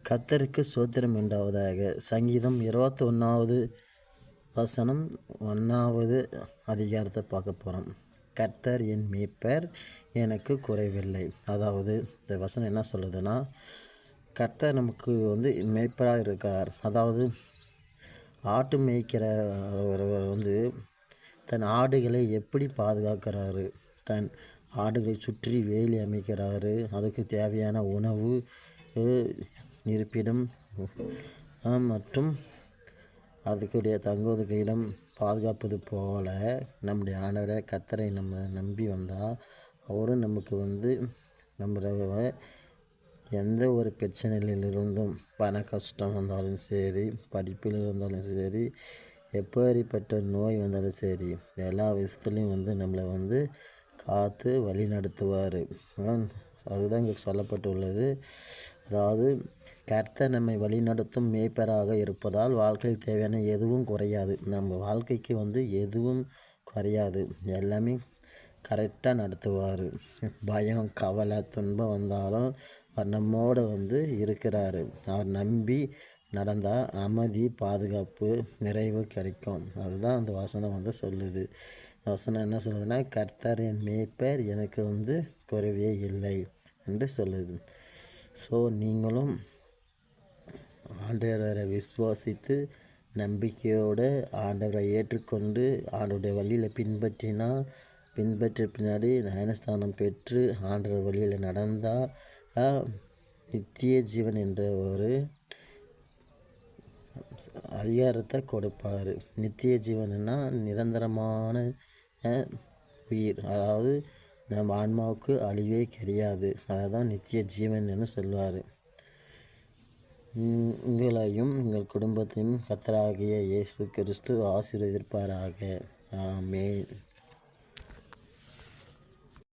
கர்த்தருக்கு ஸ்தோத்திரம் உண்டாவதாக. சங்கீதம் 21வது வசனம் 1வது அதிகாரத்தை பார்க்க போகிறோம். கர்த்தர் என் மேய்ப்பர், எனக்கு குறைவில்லை. அதாவது இந்த வசனம் என்ன சொல்லுதுன்னா, கர்த்தர் நமக்கு மேய்ப்பராக இருக்கார். அதாவது ஆட்டு மேய்க்கிற ஒருவர் தன் ஆடுகளை எப்படி பாதுகாக்கிறாரு, தன் ஆடுகளை சுற்றி வேலி அமைக்கிறாரு, அதுக்கு தேவையான உணவு, இருப்பிடம் மற்றும் அதுக்குடைய தங்குவதற்கு இடம் பாதுகாப்பது போல நம்முடைய ஆண்டவரை கர்த்தரை நம்ம நம்பி வந்தால் அவரும் நமக்கு நம்மளை எந்த ஒரு பிரச்சனையிலிருந்தும், பண கஷ்டம் வந்தாலும் சரி, படிப்பில் இருந்தாலும் சரி, எப்படிப்பட்ட நோய் வந்தாலும் சரி, எல்லா விஷயத்துலையும் நம்மளை காத்து வழி நடத்துவார். அதுதான் இங்கே சொல்லப்பட்டுள்ளது. அதாவது கர்த்தர் நம்மை வழிநடத்தும் மேய்ப்பராக இருப்பதால் வாழ்க்கையில் தேவையான எதுவும் குறையாது. நம்ம வாழ்க்கைக்கு எதுவும் குறையாது, எல்லாமே கரெக்டாக நடத்துவார். பயம், கவலை, துன்பம் வந்தாலும் அவர் நம்மோடு இருக்கிறாரு. அவர் நம்பி நடந்தால் அமைதி, பாதுகாப்பு, நிறைவு கிடைக்கும். அதுதான் அந்த வசனம் சொல்லுது. வசனம் என்ன சொல்லுதுன்னா, கர்த்தர் என் மேய்ப்பர், எனக்கு குறைவே இல்லை என்று சொல்லுது. ஸோ நீங்களும் ஆண்டவரை விசுவாசித்து நம்பிக்கையோடு ஆண்டவரை ஏற்றுக்கொண்டு ஆண்டவருடைய வழியில் பின்பற்றிய பின்னாடி ஞானஸ்தானம் பெற்று ஆண்டவர் வழியில் நடந்தால் நித்திய ஜீவன் என்ற ஒரு அதிகாரத்தை கொடுப்பார். நித்திய ஜீவன்னா நிரந்தரமான உயிர். அதாவது நம்ம ஆன்மாவுக்கு அழிவே கிடையாது. அதுதான் நித்திய ஜீவன் சொல்லுவார். உங்களையும் உங்கள் குடும்பத்தையும் கர்த்தராகிய இயேசு கிறிஸ்து ஆசீர்வதிப்பாராக. ஆமென்.